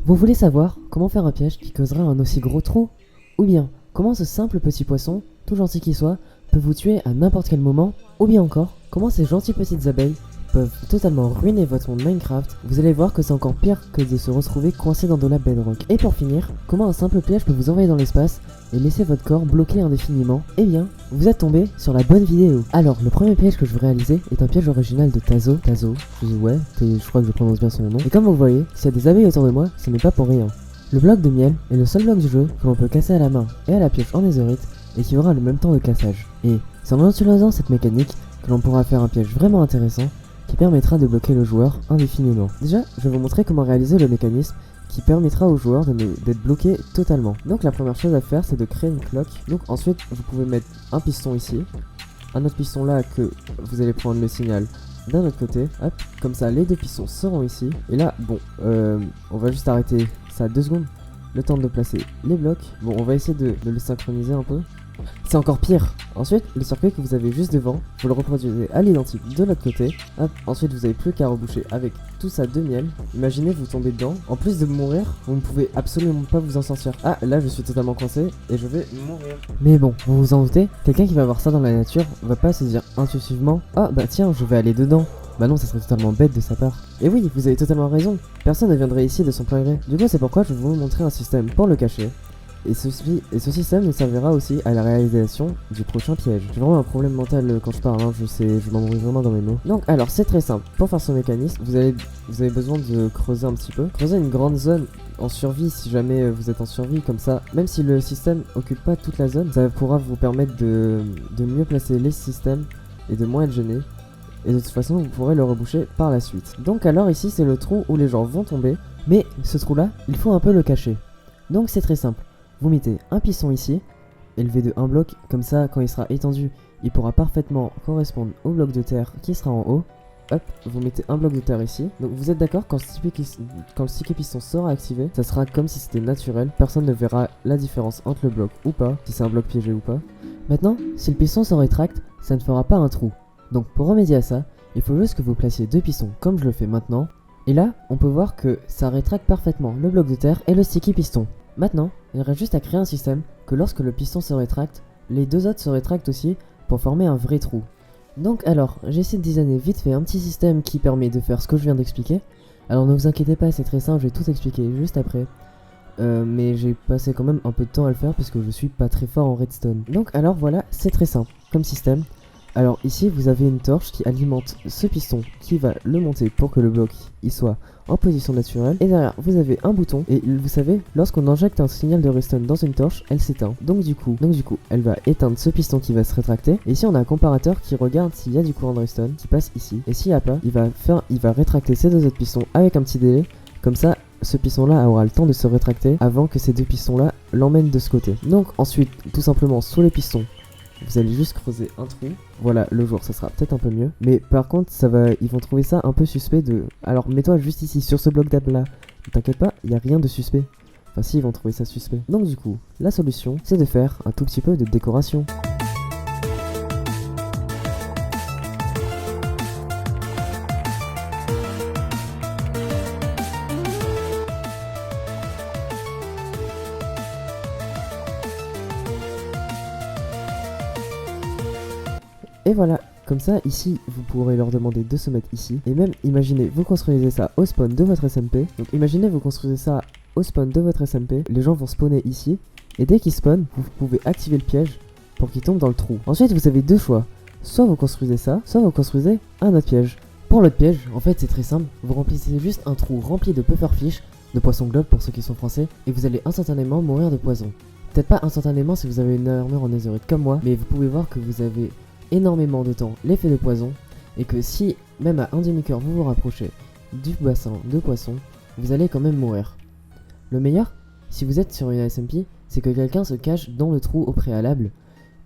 Vous voulez savoir comment faire un piège qui causera un aussi gros trou? Ou bien, comment ce simple petit poisson, tout gentil qu'il soit, peut vous tuer à n'importe quel moment? Ou bien encore, comment ces gentilles petites abeilles peuvent totalement ruiner votre monde Minecraft? Vous allez voir que c'est encore pire que de se retrouver coincé dans de la bedrock. Et pour finir, comment un simple piège peut vous envoyer dans l'espace et laisser votre corps bloqué indéfiniment? Eh bien, vous êtes tombé sur la bonne vidéo. Alors, le premier piège que je veux réaliser est un piège original de Tazo. Je crois que je prononce bien son nom. Et comme vous voyez, s'il y a des abeilles autour de moi, ce n'est pas pour rien. Le bloc de miel est le seul bloc du jeu que l'on peut casser à la main et à la pioche en netherite et qui aura le même temps de cassage. Et c'est en utilisant cette mécanique que l'on pourra faire un piège vraiment intéressant qui permettra de bloquer le joueur indéfiniment. Déjà, je vais vous montrer comment réaliser le mécanisme qui permettra au joueur d'être bloqué totalement. Donc la première chose à faire, c'est de créer une cloque. Donc ensuite, vous pouvez mettre un piston ici, un autre piston là que vous allez prendre le signal d'un autre côté. Hop, comme ça les deux pistons seront ici. Et là, bon, on va juste arrêter ça 2 secondes. Le temps de placer les blocs. Bon, on va essayer de le synchroniser un peu. C'est encore pire. Ensuite, le circuit que vous avez juste devant, vous le reproduisez à l'identique de l'autre côté. Hop. Ensuite, vous n'avez plus qu'à reboucher avec tout ça de miel. Imaginez, vous tombez dedans. En plus de mourir, vous ne pouvez absolument pas vous en sortir. Ah, là, je suis totalement coincé et je vais mourir. Mais bon, vous vous en doutez, quelqu'un qui va voir ça dans la nature va pas se dire intuitivement: ah bah tiens, je vais aller dedans. Bah non, ça serait totalement bête de sa part. Et oui, vous avez totalement raison. Personne ne viendrait ici de son plein gré. Du coup, c'est pourquoi je vais vous montrer un système pour le cacher. Et ce système nous servira aussi à la réalisation du prochain piège. J'ai vraiment un problème mental quand je parle, hein, je sais, je m'embrouille vraiment dans mes mots. Donc alors c'est très simple, pour faire ce mécanisme, vous avez besoin de creuser un petit peu. Creuser une grande zone en survie si jamais vous êtes en survie, comme ça, même si le système occupe pas toute la zone, ça pourra vous permettre de mieux placer les systèmes et de moins être gêné. Et de toute façon vous pourrez le reboucher par la suite. Donc alors ici c'est le trou où les gens vont tomber, mais ce trou là, il faut un peu le cacher. Donc c'est très simple. Vous mettez un piston ici, élevé de 1 bloc, comme ça quand il sera étendu, il pourra parfaitement correspondre au bloc de terre qui sera en haut. Hop, vous mettez un bloc de terre ici. Donc vous êtes d'accord, quand le sticky piston sera activé, ça sera comme si c'était naturel, personne ne verra la différence entre le bloc ou pas, si c'est un bloc piégé ou pas. Maintenant, si le piston se rétracte, ça ne fera pas un trou. Donc pour remédier à ça, il faut juste que vous placiez 2 pistons comme je le fais maintenant. Et là, on peut voir que ça rétracte parfaitement le bloc de terre et le sticky piston. Maintenant, il reste juste à créer un système que lorsque le piston se rétracte, les deux autres se rétractent aussi pour former un vrai trou. Donc alors, j'essaie de designer vite fait un petit système qui permet de faire ce que je viens d'expliquer. Alors ne vous inquiétez pas, c'est très simple, je vais tout expliquer juste après. Mais j'ai passé quand même un peu de temps à le faire puisque je suis pas très fort en redstone. Donc alors voilà, c'est très simple comme système. Alors ici vous avez une torche qui alimente ce piston qui va le monter pour que le bloc y soit en position naturelle. Et derrière vous avez un bouton et vous savez, lorsqu'on injecte un signal de redstone dans une torche, elle s'éteint. Donc du coup elle va éteindre ce piston qui va se rétracter. Et ici on a un comparateur qui regarde s'il y a du courant de redstone qui passe ici. Et s'il n'y a pas, il va rétracter ces deux autres pistons avec un petit délai. Comme ça, ce piston là aura le temps de se rétracter avant que ces deux pistons là l'emmènent de ce côté. Donc ensuite, tout simplement sous les pistons, vous allez juste creuser un trou. Voilà, le jour, ça sera peut-être un peu mieux. Mais par contre, ils vont trouver ça un peu suspect de... Alors, mets-toi juste ici, sur ce bloc d'âme là. Ne t'inquiète pas, il n'y a rien de suspect. Enfin, si, ils vont trouver ça suspect. Donc du coup, la solution, c'est de faire un tout petit peu de décoration. Et voilà, comme ça, ici, vous pourrez leur demander de se mettre ici. Et même, imaginez, vous construisez ça au spawn de votre SMP. Donc imaginez, vous construisez ça au spawn de votre SMP. Les gens vont spawner ici. Et dès qu'ils spawnent, vous pouvez activer le piège pour qu'ils tombent dans le trou. Ensuite, vous avez deux choix. Soit vous construisez ça, soit vous construisez un autre piège. Pour l'autre piège, en fait, c'est très simple. Vous remplissez juste un trou rempli de pufferfish, de poisson globe pour ceux qui sont français. Et vous allez instantanément mourir de poison. Peut-être pas instantanément si vous avez une armure en netherite comme moi. Mais vous pouvez voir que vous avez énormément de temps l'effet de poison et que si même à un demi-cœur vous vous rapprochez du bassin de poisson, vous allez quand même mourir. Le meilleur, si vous êtes sur une SMP, c'est que quelqu'un se cache dans le trou au préalable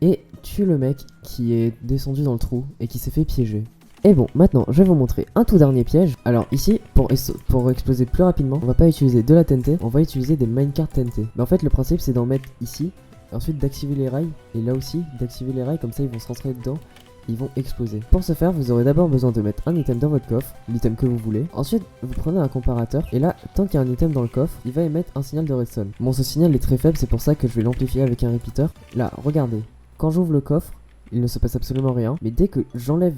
et tue le mec qui est descendu dans le trou et qui s'est fait piéger. Et bon, maintenant je vais vous montrer un tout dernier piège. Alors ici, pour exploser plus rapidement, on va pas utiliser de la TNT, on va utiliser des minecart TNT. Mais en fait le principe c'est d'en mettre ici. Ensuite d'activer les rails, et là aussi d'activer les rails, comme ça ils vont se rentrer dedans ils vont exploser. Pour ce faire, vous aurez d'abord besoin de mettre un item dans votre coffre, l'item que vous voulez. Ensuite, vous prenez un comparateur et là, tant qu'il y a un item dans le coffre, il va émettre un signal de redstone. Bon, ce signal est très faible, c'est pour ça que je vais l'amplifier avec un repeater. Là, regardez, quand j'ouvre le coffre, il ne se passe absolument rien, mais dès que j'enlève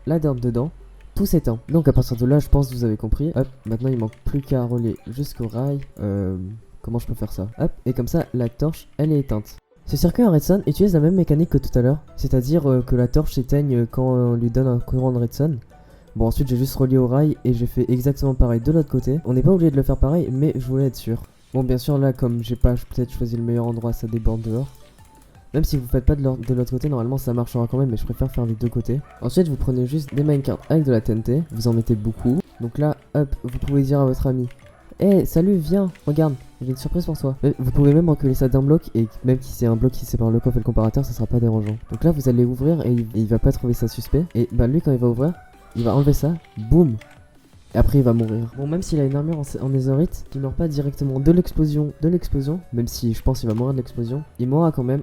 la dinde dedans, tout s'éteint. Donc à partir de là, je pense que vous avez compris. Hop, maintenant il manque plus qu'à relier jusqu'au rail. Comment je peux faire ça? Hop, et comme ça, la torche, elle est éteinte. Ce circuit en redstone utilise la même mécanique que tout à l'heure, c'est-à-dire que la torche s'éteigne quand on lui donne un courant de redstone. Bon, ensuite j'ai juste relié au rail et j'ai fait exactement pareil de l'autre côté. On n'est pas obligé de le faire pareil, mais je voulais être sûr. Bon, bien sûr là, comme j'ai pas peut-être choisi le meilleur endroit, ça déborde dehors. Même si vous faites pas de l'autre côté, normalement ça marchera quand même, mais je préfère faire les deux côtés. Ensuite, vous prenez juste des minecarts avec de la TNT, vous en mettez beaucoup. Donc là, hop, vous pouvez dire à votre ami: hey, salut, viens, regarde, j'ai une surprise pour toi. Vous pouvez même reculer ça d'un bloc, et même si c'est un bloc qui sépare le coffre et le comparateur, ça sera pas dérangeant. Donc là, vous allez ouvrir et il va pas trouver ça suspect. Et bah lui, quand il va ouvrir, il va enlever ça, boum. Et après il va mourir. Bon, même s'il a une armure en netherite, il meurt pas directement de l'explosion, même si je pense qu'il va mourir de l'explosion, il mourra quand même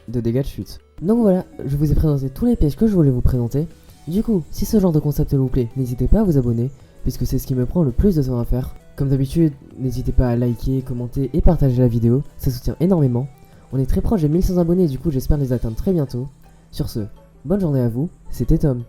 de dégâts de chute. Donc voilà, je vous ai présenté tous les pièges que je voulais vous présenter. Du coup, si ce genre de concept vous plaît, n'hésitez pas à vous abonner, puisque c'est ce qui me prend le plus de temps à faire. Comme d'habitude, n'hésitez pas à liker, commenter et partager la vidéo, ça soutient énormément. On est très proche des 1100 abonnés, du coup j'espère les atteindre très bientôt. Sur ce, bonne journée à vous, c'était Tom.